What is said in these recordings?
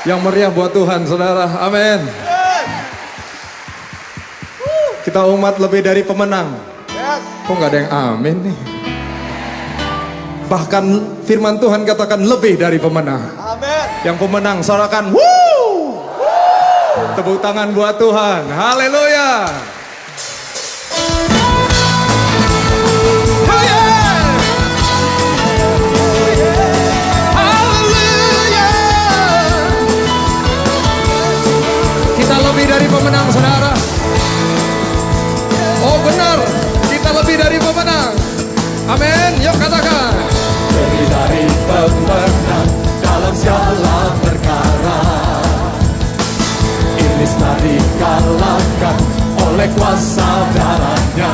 Yang meriah buat Tuhan, saudara. Amin. Kita umat lebih dari pemenang. Kok nggak ada yang amin nih? Bahkan firman Tuhan katakan lebih dari pemenang. Amin. Yang pemenang sorakan, wuh! Tepuk tangan buat Tuhan. Haleluya. Dari pemenang, saudara. Oh benar, kita lebih dari pemenang. Amin, yuk katakan. Lebih dari pemenang dalam segala perkara. Iblis telah dikalahkan oleh kuasa darahnya.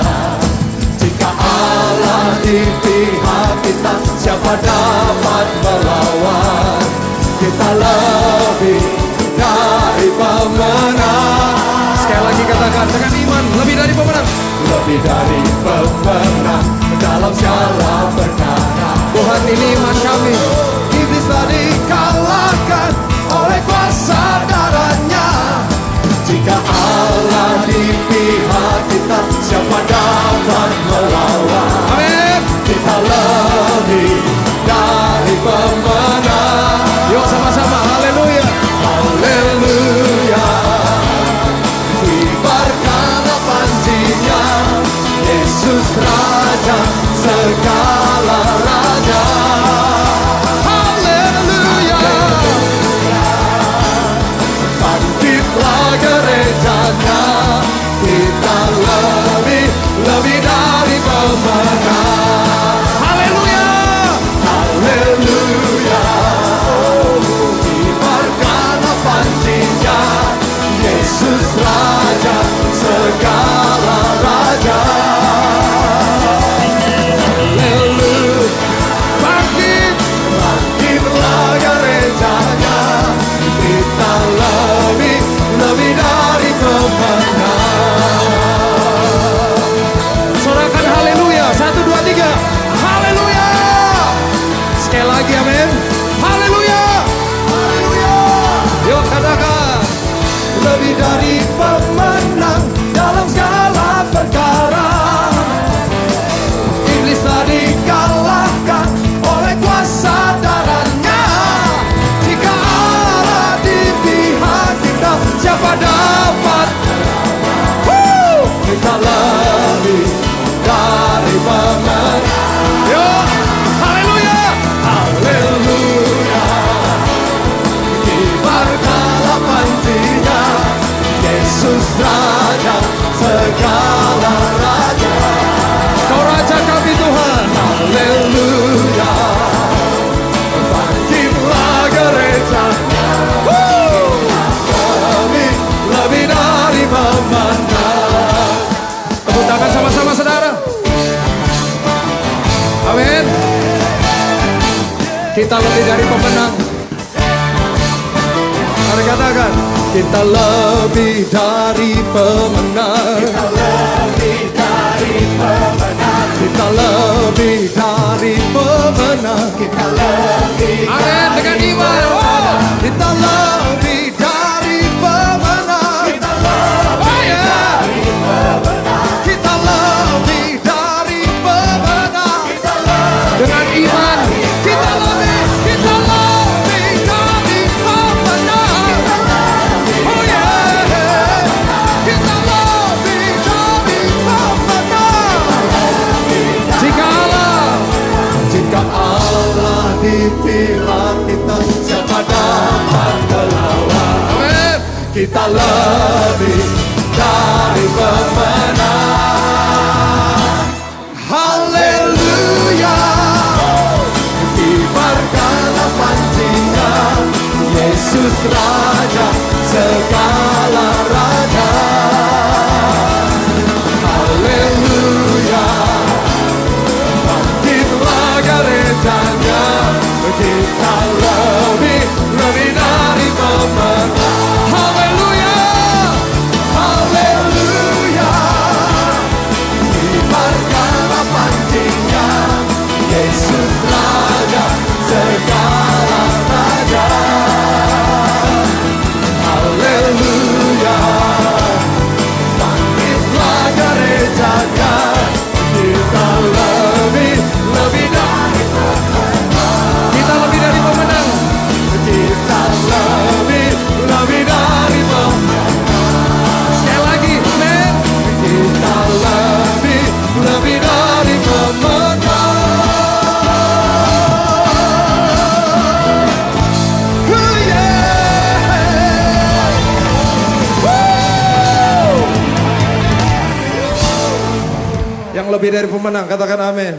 Jika Allah di pihak kita, siapa dapat melawan? Kita lebih dari pemenang. Sekali lagi katakan dengan iman, lebih dari pemenang. Lebih dari pemenang dalam segala perkara. Tuhan, ini iman kami. Iblis telah dikalahkan oleh kuasa darahnya. Jika Allah di pihak kita, siapa dapat melawan? Amin. Kita lebih dari pemenang. Yuk sama-sama, haleluya. Haleluya. Kibarkanlah panjinya, Yesus Raja segala raja. Haleluya. Bangkitlah gerejanya, kita lebih dari pemenang. Haleluya. Haleluya. Kibarkanlah panjinya, Yesus Raja segala raja. Haleluya. Bangkitlah gerejanya, kita lebih dari pemenang. Sorakan haleluya. 1, 2, 3. Haleluya. Sekali lagi, amin. Haleluya. Haleluya. Yuk katakan. Lebih dari pemenang dalam segala perkara. Iblis telah dikalahkan oleh kuasa darahnya. Jika Allah di pihak kita, siapa dapat melawan? Kita lebih dari pemenang. Yuk. Haleluya. Haleluya. Kibarkanlah panjinya, Yesus Raja segala raja. Kau Raja kami Tuhan. Haleluya. Bangkitlah gerejanya, lebih dari pemenang. Tepuk tangan sama-sama, saudara. Amin. Kita lebih dari pemenang. Mari katakan. Kita lebih dari pemenang. Kita lebih dari pemenang. Kita lebih dari pemenang. Kita lebih. Amin, dengan iman. Oh. Kita lebih dari pemenang. Kita lebih dari pemenang. Kita lebih dari pemenang. Kita lebih Dengan iman. kita lebih dari pemenang. Oh yeah. Kita lebih dari pemenang. Jika Allah di pihak kita, siapa dapat melawan? amin. Kita lebih dari pemenang. Haleluya. Kibarkanlah panjinya, Yesus Raja segala raja. Haleluya. Bangkitlah gerejanya, kita lebih dari pemenang. Haleluya. Haleluya. Kibarkanlah panjinya, Yesus Raja segala raja. lebih dari pemenang, katakan amin.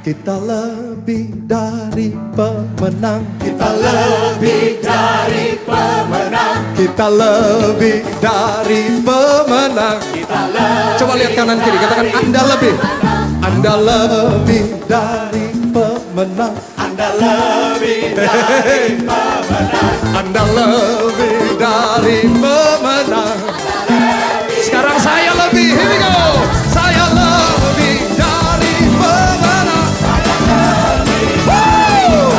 Kita lebih dari pemenang. Kita lebih dari pemenang. Kita lebih dari pemenang. Coba lihat kanan kiri, katakan Anda lebih. Anda lebih dari pemenang. Anda lebih dari pemenang. Anda lebih dari pemenang. Sekarang saya lebih, here we go. Saya lebih dari pemenang. Woo!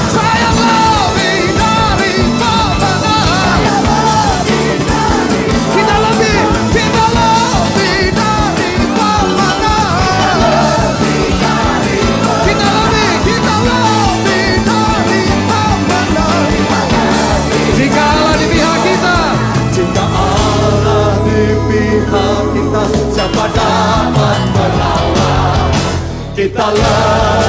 Saya lebih dari pemenang. Kita lebih dari pemenang. Kita lebih dari pemenang. Jika Allah di pihak kita, jika Allah di pihak kita, siapa dapat melawan? Kita lebih